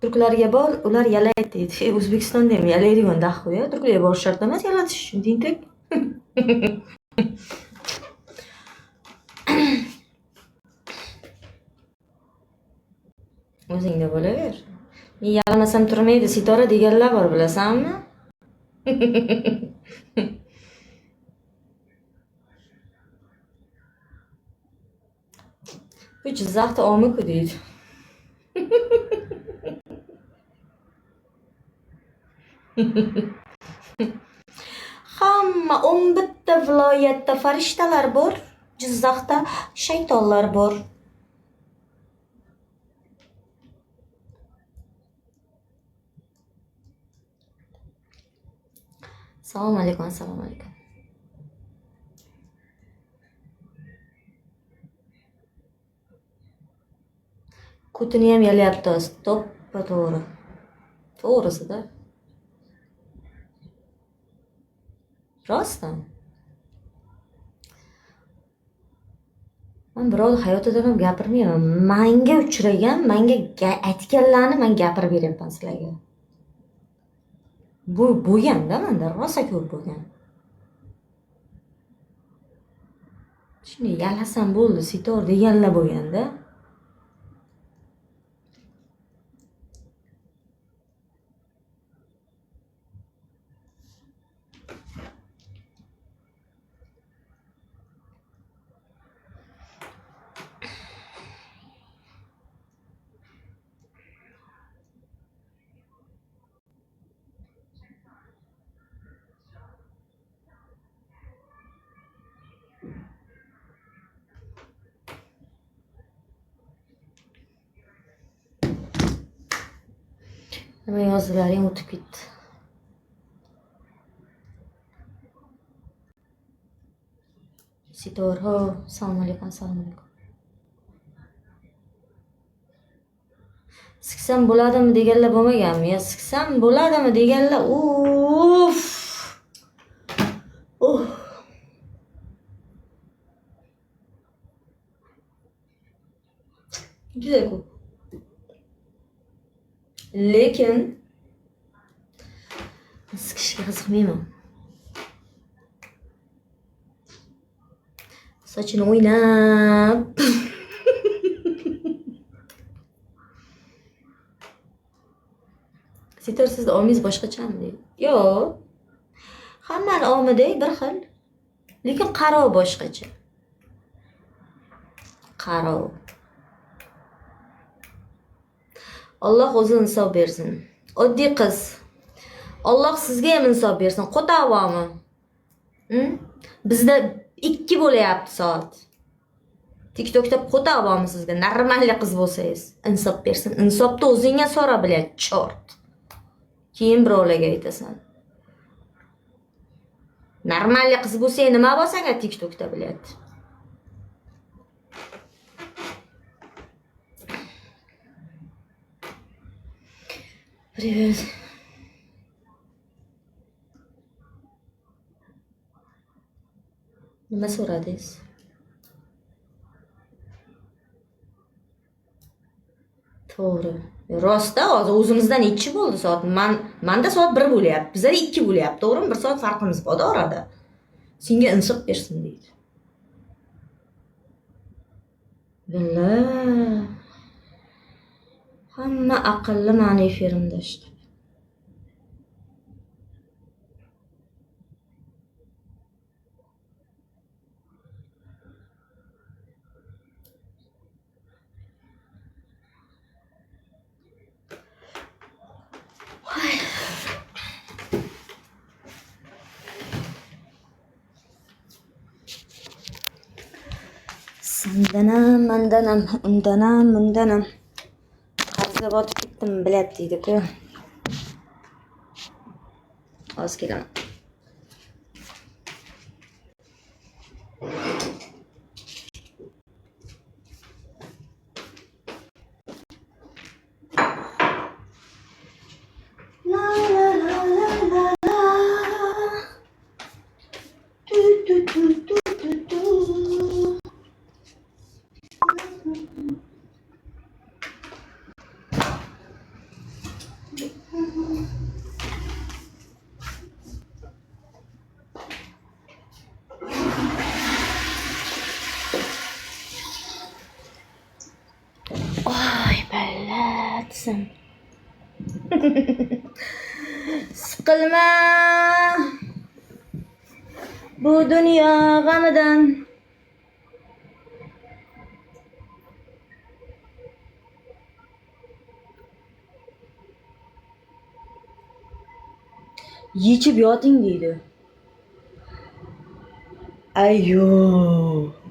Turklarga bor, ular yalaydi deydi. O'zbekistonda ham yalaydigan daxu-ya. Turklarga borish shart emas yalatish uchun, tentak. O'zingda bo'laver. Men yalamasam turmaydi, Sitora deganlar bor, bilasanmi? Bu Jizzaxda omi-ku deydi. Hamma 11 ta viloyatda farishtalar bor, Jizzaxda shaytonlar bor. Assalomu alaykum, assalomu alaykum. Kutini ham yalayapti, to'ppa to'g'ri. To'g'risida. Rostdan. Men birov hayotida ham gapirmayman. Menga uchragan, menga aytganlarni men gapirib beryapman sizlarga. Bu bo'lganda menda rosa ko'p bo'lgan. Shuni yalasam bo'ldi, Sitor deganlar bo'lganda. Nima yozdilaring o'tib ketdi. Sitor, ho, assalomu alaykum, assalomu alaykum. Siksam bo'ladimi deganlar bo'lmaganmi? Ya siksam bo'ladimi deganlar, uff. Juda ko'p. Lekin sikishga qiziqmayman. Sochini o'ynab. Sitor, sizni omingiz boshqachami deydi. Yo'q. Hammani omidek bir xil. Lekin qarov boshqacha. Qarov. Alloh o'zi insof bersin. Oddiy qiz. Alloh sizga ham insof bersin. Qo'tavami? Bizda 2 bo'layapti soat. TikTokda qo'tavami sizga? Normalli qiz bo'lsangiz, insof bersin. Insofni o'zingga so'ra bilan, chort. Keyin birovlarga aytasan. Normalli qiz bo'lsang nima bo'lsa-ga TikTokda biladi. Привет. Nima so'radingiz? To'g'ri. Rostda hozir o'zimizdan nechi bo'ldi soat? Menda soat 1 bo'lyapti. Bizda 2 bo'lyapti, to'g'rimi? 1 soat farqimiz bor orada. Senga insof bersin deydi. Billah. Hamma aqlli meni efirimda ishdi. Sandanam, mandanam, undanam, mundanam. Qarzga botib ketdim, biladi deydi-ku. Hozir kelaman. Oy, ballatsın. Sıkılma bu dünya gamidan. Yechib yoting deydi. Ayyo.